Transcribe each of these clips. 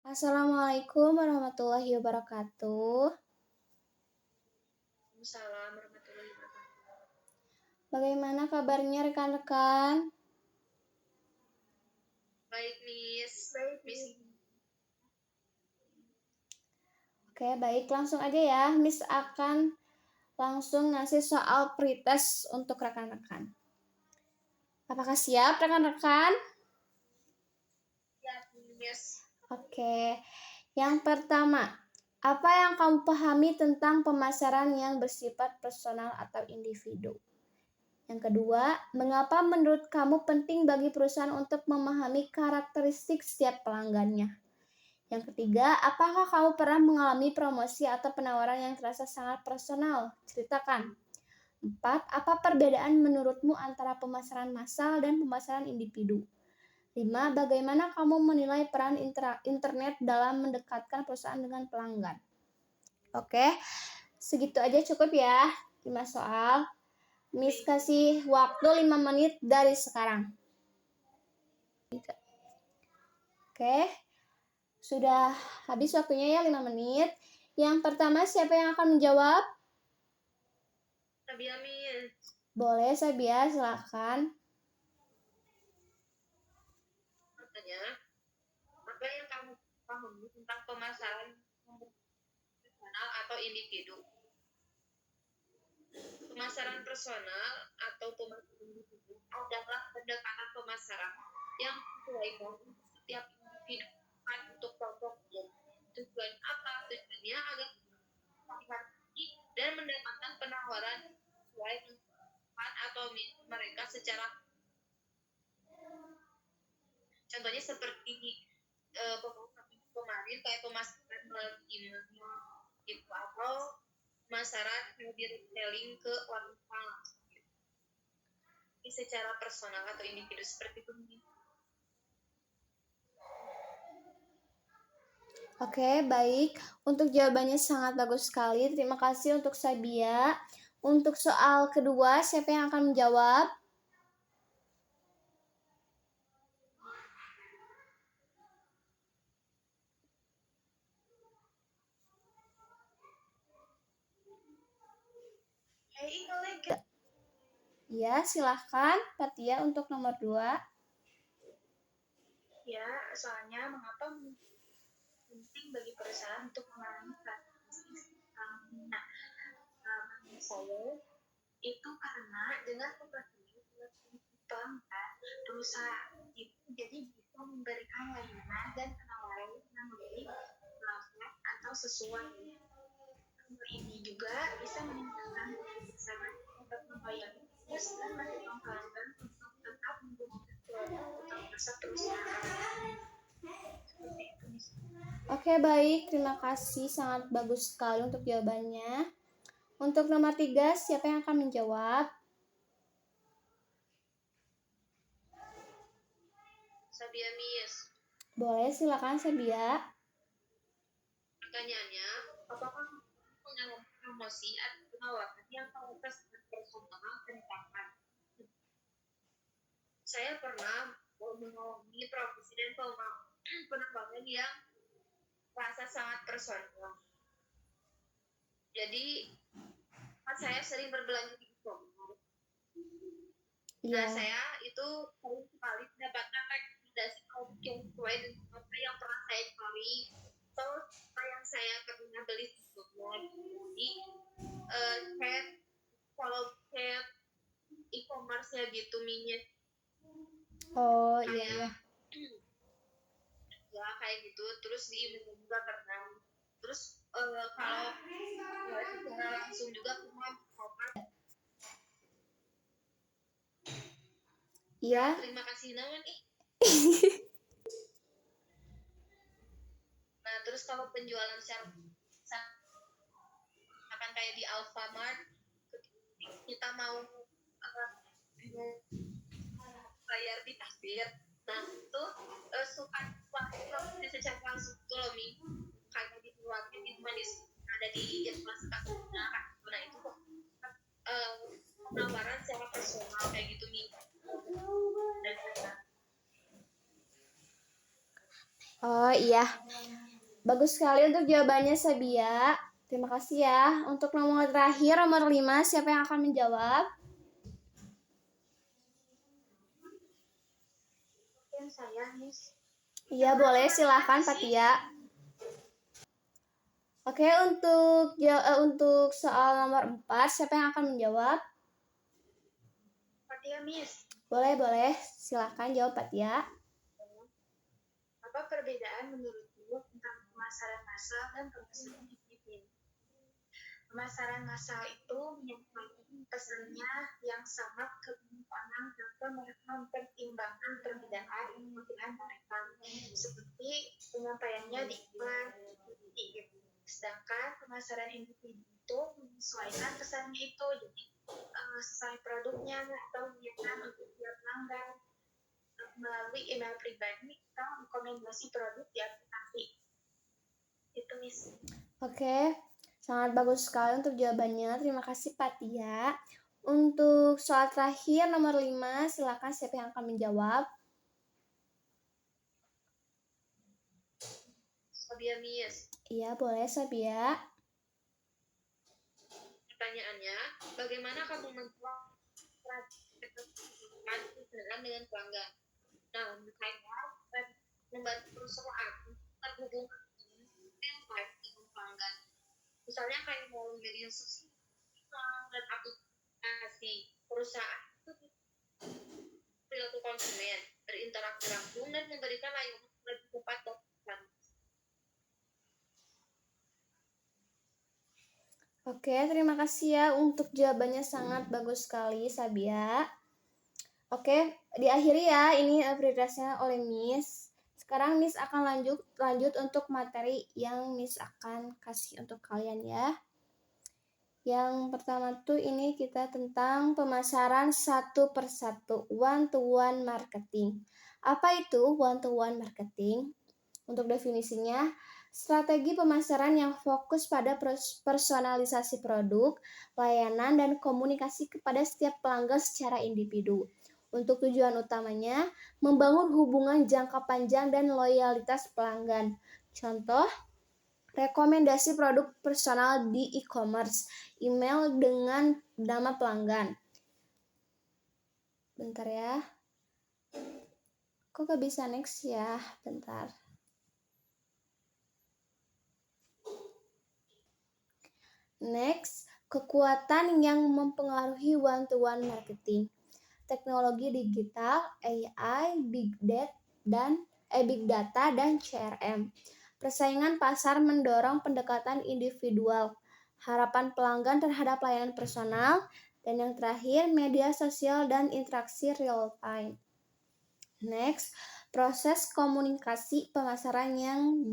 Assalamualaikum warahmatullahi wabarakatuh. Waalaikumsalam warahmatullahi wabarakatuh. Bagaimana kabarnya rekan-rekan? Baik, Miss. Miss. Oke, baik. Langsung aja ya. Miss akan langsung ngasih soal pretest untuk rekan-rekan. Apakah siap rekan-rekan? Ya, Miss. Oke. Yang pertama, apa yang kamu pahami tentang pemasaran yang bersifat personal atau individu? Yang kedua, mengapa menurut kamu penting bagi perusahaan untuk memahami karakteristik setiap pelanggannya? Yang ketiga, apakah kamu pernah mengalami promosi atau penawaran yang terasa sangat personal? Ceritakan. 4. Apa perbedaan menurutmu antara pemasaran massal dan pemasaran individu? 5. Bagaimana kamu menilai peran internet dalam mendekatkan perusahaan dengan pelanggan? Oke, segitu aja cukup ya. 5 soal. Miss kasih waktu 5 menit dari sekarang. Oke. Sudah habis waktunya ya 5 menit. Yang pertama siapa yang akan menjawab? Sabia, Miss. Boleh Sabia, silakan. Pertanyaan, apa yang kamu pahami tentang pemasaran personal atau individu? Pemasaran personal atau pemasaran individu adalah pendekatan pemasaran yang disesuaikan untuk setiap individu untuk kelompoknya. Tujuan apa? Tujuannya agar menghargai dan mendapatkan penawaran sesuai dengan atau minat mereka secara contohnya seperti kemarin kayak pemasaran melalui email gitu atau pemasaran di retailing ke wanita gitu. Ini secara personal atau individu seperti itu. Oke, baik. Untuk jawabannya sangat bagus sekali. Terima kasih untuk Sabia. Untuk soal kedua, siapa yang akan menjawab? Ya, silahkan Fatia untuk nomor 2. Ya, soalnya mengapa penting bagi perusahaan untuk mengalami karakteristik nah, menurut saya itu karena dengan memperhatikan pelanggan perusahaan itu jadi bisa memberikan layanan dan penawaran yang lebih lengkap atau sesuai. Ini juga bisa meningkatkan kebiasaan untuk membayar dan mendorong pelanggan untuk tetap menggunakan produk atau jasa perusahaan. Oke, baik. Terima kasih. Sangat bagus sekali untuk jawabannya. Untuk nomor 3, siapa yang akan menjawab? Sabia, Miss. Boleh, silakan Sabia. Pertanyaannya, apakah mengalami promosi atau penawaran yang kualitas personal peningkatan? Saya pernah mengalami promosi dan penawaran yang rasa sangat personal. Jadi, saya sering berbelanja di e-commerce. Nah, saya itu sering sekali mendapatkan rekomendasi produk yang sesuai dengan apa yang pernah saya cari atau apa yang saya pernah beli sebelumnya. Jadi, chat, follow chat, e-commerce-nya gitu, minyak. Oh, iya. Ya, kayak gitu. Terus di email juga pernah. Terus, kalau secara langsung juga pernah Iya. Terima kasih naon ih. Nah, terus kalau penjualan secara akan kayak di Alfamart, kita mau bayar di kasir. Nah, itu suka secara langsung tuh loh, Mi. Kayak di luarnya di manis ada di inflasi kasirnya. Nah, itu penawaran secara personal kayak gitu, Mi. Dan iya. Bagus sekali untuk jawabannya, Sabia. Terima kasih ya. Untuk nomor terakhir, nomor 5, siapa yang akan menjawab? Mungkin saya, Miss. Iya, boleh. Silahkan, Fatia. Oke, untuk soal nomor 4, siapa yang akan menjawab? Fatia, Miss. Boleh. Silahkan jawab, Fatia. Apa perbedaan menurutmu tentang pemasaran massal dan pemasaran individu? Pemasaran massal itu menyampaikan pesannya yang sama ke orang tanpa mempertimbangkan perbedaan kebutuhan mereka, seperti penyampaiannya di iklan. Sedangkan pemasaran individu itu menyesuaikan pesannya itu, jadi sesuai produknya atau niatan untuk tiap pelanggan. Melalui email pribadi atau rekomendasi produk di aplikasi. Itu, Miss. Oke, sangat bagus sekali untuk jawabannya. Terima kasih, Fatia. Untuk soal terakhir, nomor 5, silakan siapa yang akan menjawab? Sabia, Miss. Iya, boleh, Sabia. Pertanyaannya, bagaimana kamu membuat dengan pelanggan? Nah, saya membantu perusahaan terhubung dengan pelanggan. Misalnya kayak mau media sosial dan aplikasi perusahaan itu perilaku konsumen, berinteraksi langsung dan memberikan layanan lebih cepat dan cepat. Oke, terima kasih ya untuk jawabannya, sangat bagus sekali, Sabia. Oke, diakhiri ya ini prioritasnya oleh Miss. Sekarang Miss akan lanjut untuk materi yang Miss akan kasih untuk kalian ya. Yang pertama tuh ini kita tentang pemasaran satu persatu, one-to-one marketing. Apa itu one-to-one marketing? Untuk definisinya, strategi pemasaran yang fokus pada personalisasi produk, layanan, dan komunikasi kepada setiap pelanggan secara individu. Untuk tujuan utamanya, membangun hubungan jangka panjang dan loyalitas pelanggan. Contoh, rekomendasi produk personal di e-commerce, email dengan nama pelanggan. Bentar ya. Kok gak bisa next ya? Bentar. Next, kekuatan yang mempengaruhi one-to-one marketing. Teknologi digital, AI, Big Data, dan CRM. Persaingan pasar mendorong pendekatan individual, harapan pelanggan terhadap layanan personal, dan yang terakhir, media sosial dan interaksi real time. Next, proses komunikasi pemasaran yang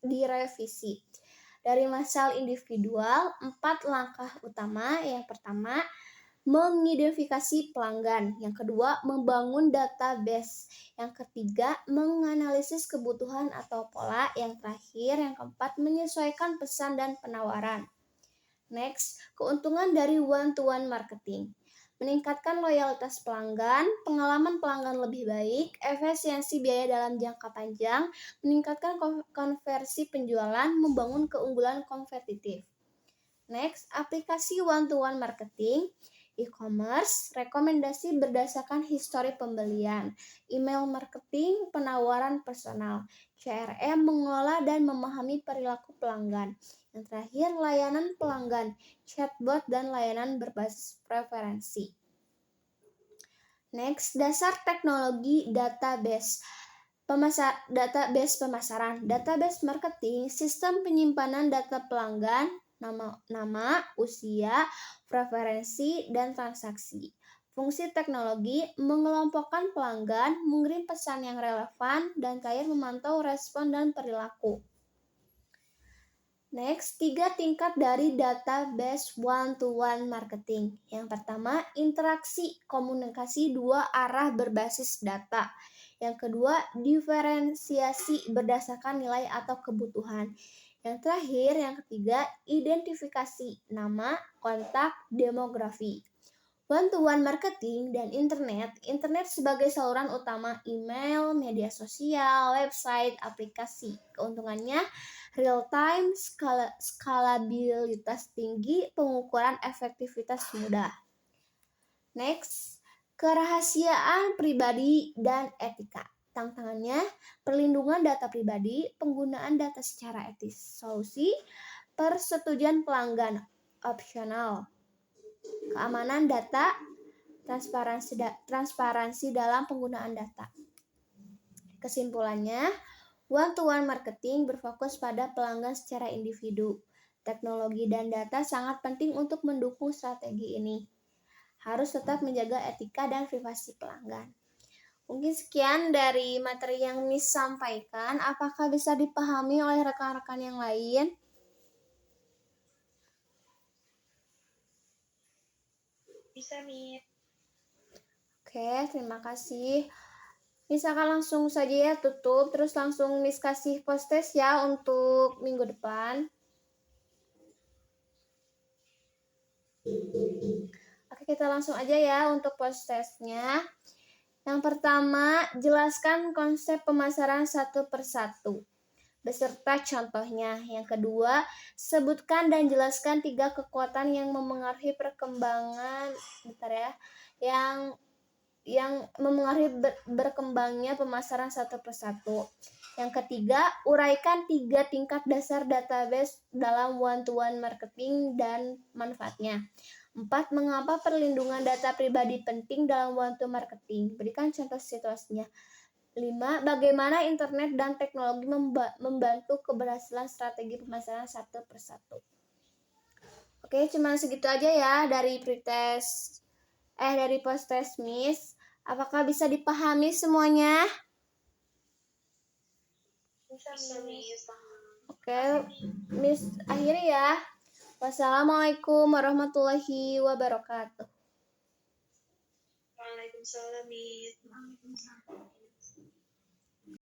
direvisi. Dari massal individual, 4 langkah utama. Yang pertama, mengidentifikasi pelanggan. Yang kedua, membangun database. Yang ketiga, menganalisis kebutuhan atau pola. Yang terakhir, yang keempat, menyesuaikan pesan dan penawaran. Next, keuntungan dari one-to-one marketing. Meningkatkan loyalitas pelanggan, pengalaman pelanggan lebih baik, efisiensi biaya dalam jangka panjang, meningkatkan konversi penjualan, membangun keunggulan kompetitif. Next, aplikasi one-to-one marketing, e-commerce, rekomendasi berdasarkan histori pembelian, email marketing, penawaran personal, CRM, mengolah dan memahami perilaku pelanggan. Yang terakhir, layanan pelanggan, chatbot, dan layanan berbasis preferensi. Next, dasar teknologi database. Database pemasaran, database marketing, sistem penyimpanan data pelanggan, nama, usia, preferensi, dan transaksi. Fungsi teknologi, mengelompokkan pelanggan, mengirim pesan yang relevan, dan terakhir memantau respon dan perilaku. Next, 3 tingkat dari database one-to-one marketing. Yang pertama, interaksi komunikasi 2 arah berbasis data. Yang kedua, diferensiasi berdasarkan nilai atau kebutuhan. Yang terakhir, yang ketiga, identifikasi nama, kontak, demografi. One-to-one marketing dan internet. Internet sebagai saluran utama email, media sosial, website, aplikasi. Keuntungannya real time, skalabilitas tinggi, pengukuran efektivitas mudah. Next, kerahasiaan pribadi dan etika. Tantangannya perlindungan data pribadi, penggunaan data secara etis. Solusi persetujuan pelanggan opsional. Keamanan data, transparansi dalam penggunaan data. Kesimpulannya, one-to-one marketing berfokus pada pelanggan secara individu. Teknologi dan data sangat penting untuk mendukung strategi ini. Harus tetap menjaga etika dan privasi pelanggan. Mungkin sekian dari materi yang Miss sampaikan. Apakah bisa dipahami oleh rekan-rekan yang lain? Bisa, Miss. Oke, terima kasih. Miss akan langsung saja ya tutup, terus langsung Miss kasih post-test ya untuk minggu depan. Oke, kita langsung aja ya untuk post-testnya. Yang pertama, jelaskan konsep pemasaran satu persatu beserta contohnya. Yang kedua, sebutkan dan jelaskan 3 kekuatan yang memengaruhi perkembangan yang memengaruhi berkembangnya pemasaran satu persatu. Yang ketiga, uraikan 3 tingkat dasar database dalam one-to-one marketing dan manfaatnya. 4. Mengapa perlindungan data pribadi penting dalam one-to-one marketing? Berikan contoh situasinya. 5. Bagaimana internet dan teknologi membantu keberhasilan strategi pemasaran satu persatu. Oke, cuma segitu aja ya dari post-test Miss. Apakah bisa dipahami semuanya? Bisa, Miss. Oke, Miss akhiri ya. Wassalamualaikum warahmatullahi wabarakatuh. Waalaikumsalam, Miss.